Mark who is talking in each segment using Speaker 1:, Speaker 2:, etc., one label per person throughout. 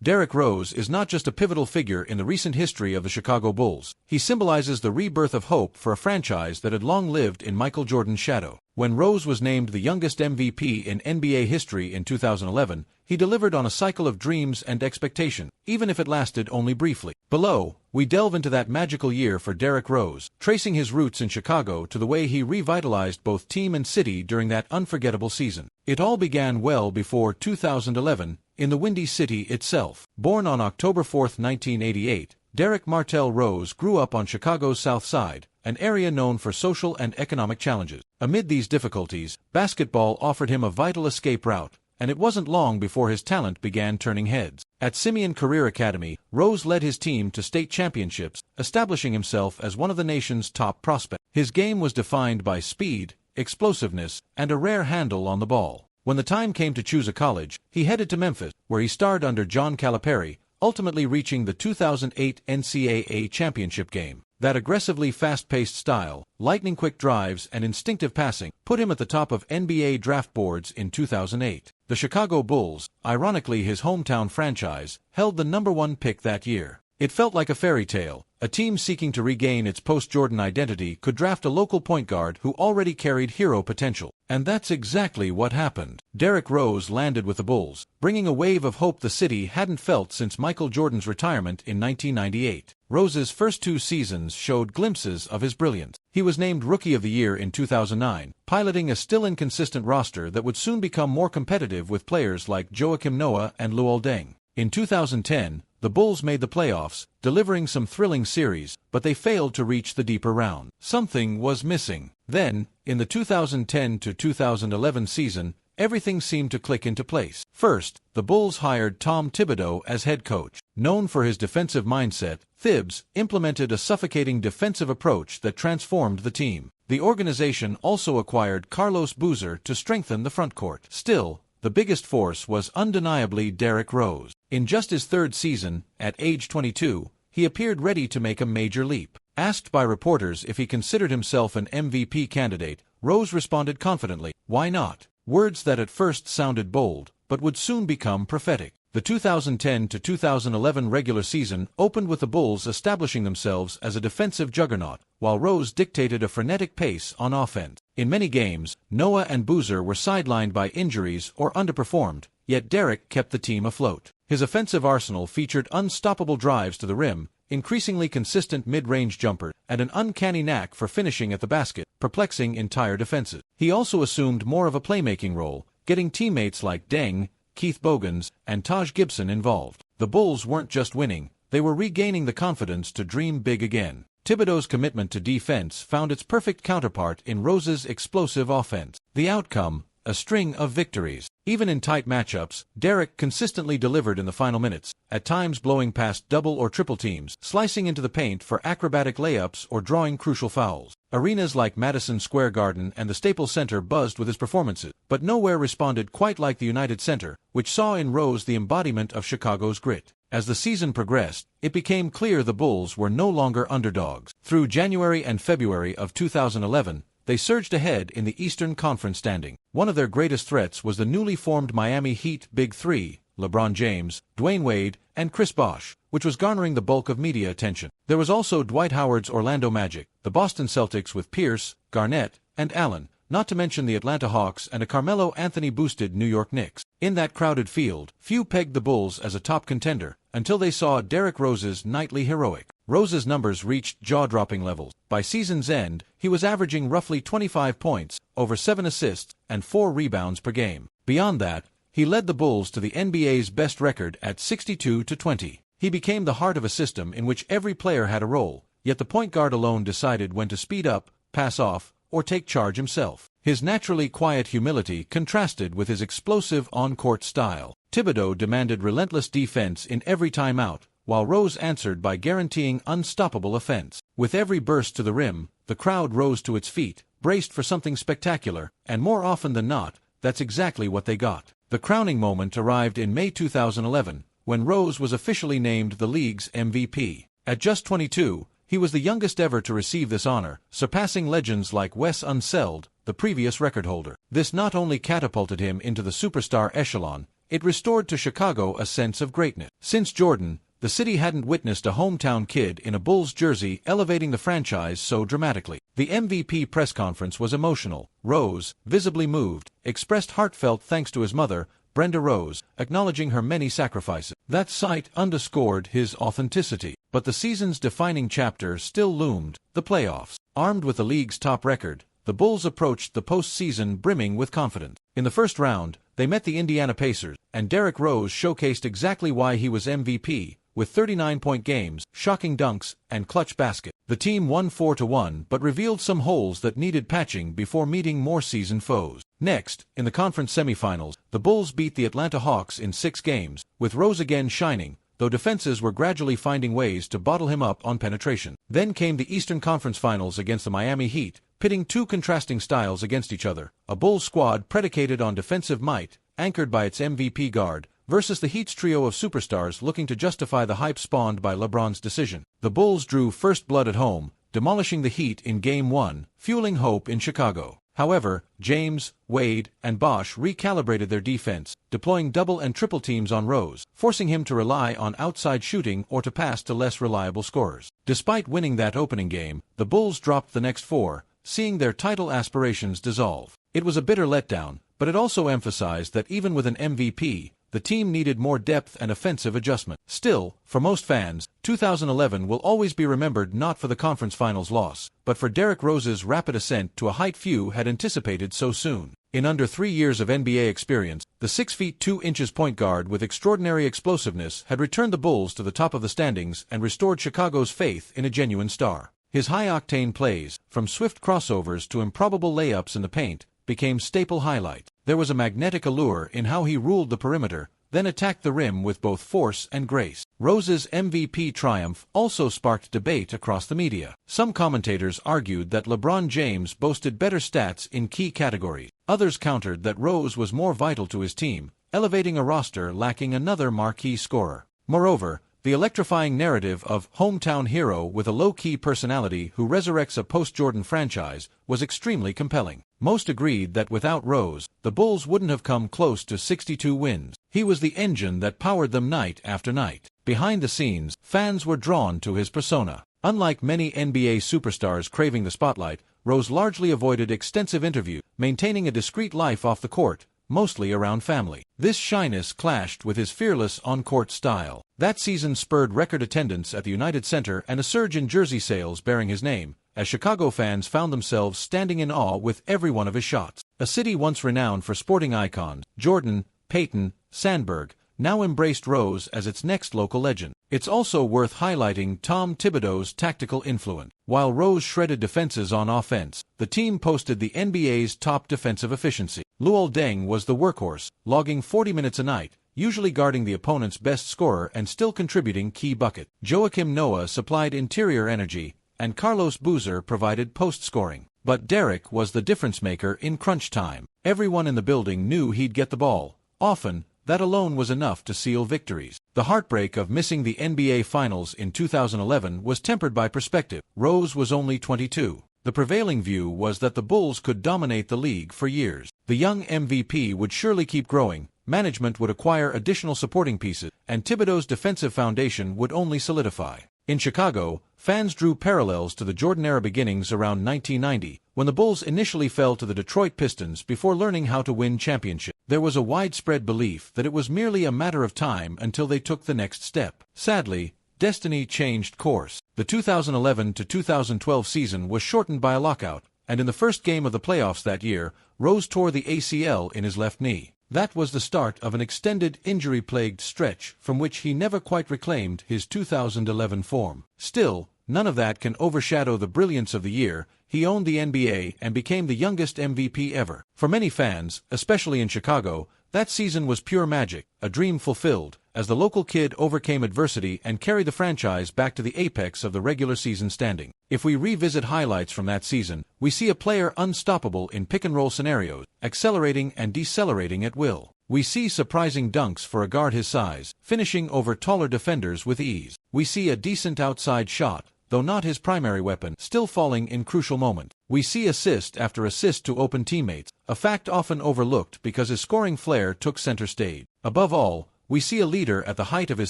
Speaker 1: Derrick Rose is not just a pivotal figure in the recent history of the Chicago Bulls. He symbolizes the rebirth of hope for a franchise that had long lived in Michael Jordan's shadow. When Rose was named the youngest MVP in NBA history in 2011, he delivered on a cycle of dreams and expectation, even if it lasted only briefly. Below, we delve into that magical year for Derrick Rose, tracing his roots in Chicago to the way he revitalized both team and city during that unforgettable season. It all began well before 2011, in the Windy City itself. Born on October 4, 1988, Derrick Martell Rose grew up on Chicago's South Side, an area known for social and economic challenges. Amid these difficulties, basketball offered him a vital escape route, and it wasn't long before his talent began turning heads. At Simeon Career Academy, Rose led his team to state championships, establishing himself as one of the nation's top prospects. His game was defined by speed, explosiveness, and a rare handle on the ball. When the time came to choose a college, he headed to Memphis, where he starred under John Calipari, ultimately reaching the 2008 NCAA championship game. That aggressively fast-paced style, lightning-quick drives, and instinctive passing put him at the top of NBA draft boards in 2008. The Chicago Bulls, ironically his hometown franchise, held the #1 pick that year. It felt like a fairy tale. A team seeking to regain its post-Jordan identity could draft a local point guard who already carried hero potential. And that's exactly what happened. Derrick Rose landed with the Bulls, bringing a wave of hope the city hadn't felt since Michael Jordan's retirement in 1998. Rose's first 2 seasons showed glimpses of his brilliance. He was named Rookie of the Year in 2009, piloting a still inconsistent roster that would soon become more competitive with players like Joakim Noah and Luol Deng. In 2010, the Bulls made the playoffs, delivering some thrilling series, but they failed to reach the deeper round. Something was missing. Then, in the 2010 to 2011 season, everything seemed to click into place. First, the Bulls hired Tom Thibodeau as head coach. Known for his defensive mindset, Thibs implemented a suffocating defensive approach that transformed the team. The organization also acquired Carlos Boozer to strengthen the frontcourt. Still, the biggest force was undeniably Derrick Rose. In just his 3rd season, at age 22, he appeared ready to make a major leap. Asked by reporters if he considered himself an MVP candidate, Rose responded confidently, "Why not?" Words that at first sounded bold, but would soon become prophetic. The 2010 to 2011 regular season opened with the Bulls establishing themselves as a defensive juggernaut, while Rose dictated a frenetic pace on offense. In many games, Noah and Boozer were sidelined by injuries or underperformed, yet Derrick kept the team afloat. His offensive arsenal featured unstoppable drives to the rim, increasingly consistent mid-range jumpers, and an uncanny knack for finishing at the basket, perplexing entire defenses. He also assumed more of a playmaking role, getting teammates like Deng, Keith Bogans, and Taj Gibson involved. The Bulls weren't just winning, they were regaining the confidence to dream big again. Thibodeau's commitment to defense found its perfect counterpart in Rose's explosive offense. The outcome, a string of victories. Even in tight matchups, Derrick consistently delivered in the final minutes, at times blowing past double or triple teams, slicing into the paint for acrobatic layups or drawing crucial fouls. Arenas like Madison Square Garden and the Staples Center buzzed with his performances, but nowhere responded quite like the United Center, which saw in Rose the embodiment of Chicago's grit. As the season progressed, it became clear the Bulls were no longer underdogs. Through January and February of 2011, they surged ahead in the Eastern Conference standing. One of their greatest threats was the newly formed Miami Heat Big Three, LeBron James, Dwayne Wade, and Chris Bosh, which was garnering the bulk of media attention. There was also Dwight Howard's Orlando Magic, the Boston Celtics with Pierce, Garnett, and Allen, not to mention the Atlanta Hawks and a Carmelo Anthony-boosted New York Knicks. In that crowded field, few pegged the Bulls as a top contender, until they saw Derrick Rose's nightly heroic. Rose's numbers reached jaw-dropping levels. By season's end, he was averaging roughly 25 points, over 7 assists, and 4 rebounds per game. Beyond that, he led the Bulls to the NBA's best record at 62-20. He became the heart of a system in which every player had a role, yet the point guard alone decided when to speed up, pass off, or take charge himself. His naturally quiet humility contrasted with his explosive on-court style. Thibodeau demanded relentless defense in every timeout, while Rose answered by guaranteeing unstoppable offense. With every burst to the rim, the crowd rose to its feet, braced for something spectacular, and more often than not, that's exactly what they got. The crowning moment arrived in May 2011, when Rose was officially named the league's MVP. At just 22, he was the youngest ever to receive this honor, surpassing legends like Wes Unseld, the previous record holder. This not only catapulted him into the superstar echelon, It restored to Chicago a sense of greatness. Since Jordan, the city hadn't witnessed a hometown kid in a Bulls jersey elevating the franchise so dramatically. The MVP press conference was emotional. Rose, visibly moved, expressed heartfelt thanks to his mother, Brenda Rose, acknowledging her many sacrifices. That sight underscored his authenticity. But the season's defining chapter still loomed, the playoffs. Armed with the league's top record, the Bulls approached the postseason brimming with confidence. In the first round, they met the Indiana Pacers, and Derrick Rose showcased exactly why he was MVP, with 39-point games, shocking dunks, and clutch baskets. The team won 4-1 but revealed some holes that needed patching before meeting more seasoned foes. Next, in the conference semifinals, the Bulls beat the Atlanta Hawks in 6 games, with Rose again shining, though defenses were gradually finding ways to bottle him up on penetration. Then came the Eastern Conference Finals against the Miami Heat, pitting two contrasting styles against each other, a Bulls squad predicated on defensive might, anchored by its MVP guard, versus the Heat's trio of superstars looking to justify the hype spawned by LeBron's decision. The Bulls drew first blood at home, demolishing the Heat in Game 1, fueling hope in Chicago. However, James, Wade, and Bosh recalibrated their defense, deploying double and triple teams on Rose, forcing him to rely on outside shooting or to pass to less reliable scorers. Despite winning that opening game, the Bulls dropped the next 4, seeing their title aspirations dissolve. It was a bitter letdown, but it also emphasized that even with an MVP, the team needed more depth and offensive adjustment. Still, for most fans, 2011 will always be remembered not for the conference finals loss, but for Derrick Rose's rapid ascent to a height few had anticipated so soon. In under 3 years of NBA experience, the 6 feet 2 inches point guard with extraordinary explosiveness had returned the Bulls to the top of the standings and restored Chicago's faith in a genuine star. His high-octane plays, from swift crossovers to improbable layups in the paint, became staple highlights. There was a magnetic allure in how he ruled the perimeter, then attacked the rim with both force and grace. Rose's MVP triumph also sparked debate across the media. Some commentators argued that LeBron James boasted better stats in key categories. Others countered that Rose was more vital to his team, elevating a roster lacking another marquee scorer. Moreover, the electrifying narrative of hometown hero with a low-key personality who resurrects a post-Jordan franchise was extremely compelling. Most agreed that without Rose, the Bulls wouldn't have come close to 62 wins. He was the engine that powered them night after night. Behind the scenes, fans were drawn to his persona. Unlike many NBA superstars craving the spotlight, Rose largely avoided extensive interviews, maintaining a discreet life off the court, mostly around family. This shyness clashed with his fearless on-court style. That season spurred record attendance at the United Center and a surge in jersey sales bearing his name, as Chicago fans found themselves standing in awe with every one of his shots. A city once renowned for sporting icons, Jordan, Payton, Sandberg, now embraced Rose as its next local legend. It's also worth highlighting Tom Thibodeau's tactical influence. While Rose shredded defenses on offense, the team posted the NBA's top defensive efficiency. Luol Deng was the workhorse, logging 40 minutes a night, usually guarding the opponent's best scorer and still contributing key buckets. Joakim Noah supplied interior energy, and Carlos Boozer provided post-scoring. But Derrick was the difference-maker in crunch time. Everyone in the building knew he'd get the ball. Often, that alone was enough to seal victories. The heartbreak of missing the NBA Finals in 2011 was tempered by perspective. Rose was only 22. The prevailing view was that the Bulls could dominate the league for years. The young MVP would surely keep growing, management would acquire additional supporting pieces, and Thibodeau's defensive foundation would only solidify. In Chicago, fans drew parallels to the Jordan-era beginnings around 1990, when the Bulls initially fell to the Detroit Pistons before learning how to win championships. There was a widespread belief that it was merely a matter of time until they took the next step. Sadly, destiny changed course. The 2011 to 2012 season was shortened by a lockout, and in the first game of the playoffs that year, Rose tore the ACL in his left knee. That was the start of an extended injury-plagued stretch from which he never quite reclaimed his 2011 form. Still, none of that can overshadow the brilliance of the year. He owned the NBA and became the youngest MVP ever. For many fans, especially in Chicago, that season was pure magic, a dream fulfilled, as the local kid overcame adversity and carried the franchise back to the apex of the regular season standing. If we revisit highlights from that season, we see a player unstoppable in pick-and-roll scenarios, accelerating and decelerating at will. We see surprising dunks for a guard his size, finishing over taller defenders with ease. We see a decent outside shot, though not his primary weapon, still falling in crucial moments. We see assist after assist to open teammates, a fact often overlooked because his scoring flair took center stage. Above all, we see a leader at the height of his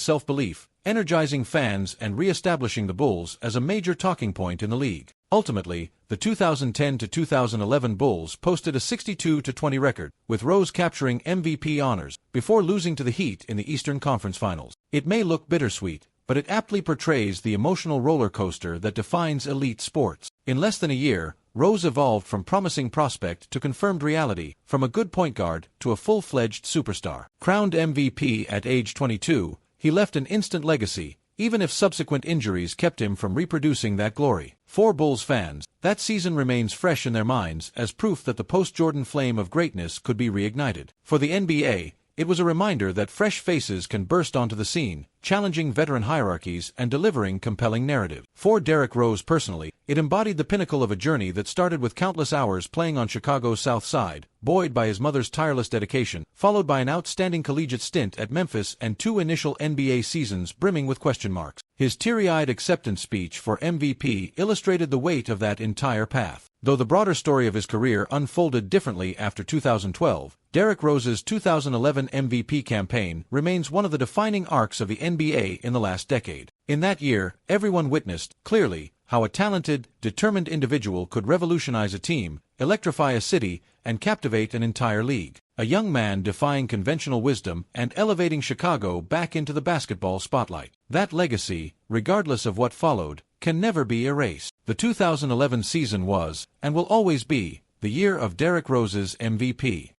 Speaker 1: self-belief, energizing fans and re-establishing the Bulls as a major talking point in the league. Ultimately, the 2010-2011 Bulls posted a 62-20 record, with Rose capturing MVP honors, before losing to the Heat in the Eastern Conference Finals. It may look bittersweet, but it aptly portrays the emotional roller coaster that defines elite sports. In less than a year, Rose evolved from promising prospect to confirmed reality, from a good point guard to a full-fledged superstar. Crowned MVP at age 22, he left an instant legacy, even if subsequent injuries kept him from reproducing that glory. For Bulls fans, that season remains fresh in their minds as proof that the post-Jordan flame of greatness could be reignited. For the NBA, it was a reminder that fresh faces can burst onto the scene, challenging veteran hierarchies and delivering compelling narrative. For Derrick Rose personally, it embodied the pinnacle of a journey that started with countless hours playing on Chicago's South Side, buoyed by his mother's tireless dedication, followed by an outstanding collegiate stint at Memphis and 2 initial NBA seasons brimming with question marks. His teary-eyed acceptance speech for MVP illustrated the weight of that entire path. Though the broader story of his career unfolded differently after 2012, Derrick Rose's 2011 MVP campaign remains one of the defining arcs of the NBA in the last decade. In that year, everyone witnessed, clearly, how a talented, determined individual could revolutionize a team, electrify a city, and captivate an entire league. A young man defying conventional wisdom and elevating Chicago back into the basketball spotlight. That legacy, regardless of what followed, can never be erased. The 2011 season was, and will always be, the year of Derrick Rose's MVP.